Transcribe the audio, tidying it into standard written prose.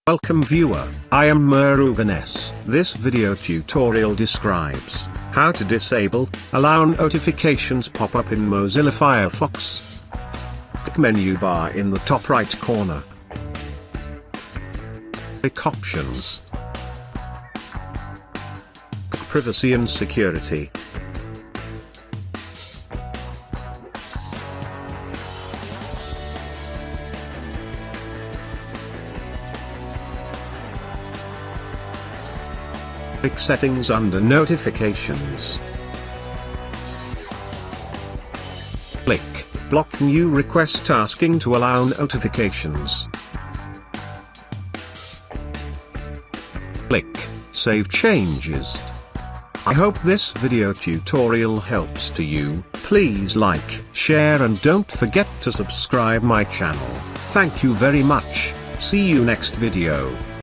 Welcome viewer, I am Murugan. This video tutorial describes how to disable, allow notifications pop up in Mozilla Firefox. Click menu bar in the top right corner. Click options. Click privacy and security. Click settings under notifications. Click block new request asking to allow notifications. Click save changes. I hope this video tutorial helps to you. Please like, share and don't forget to subscribe my channel. Thank you very much. See you next video.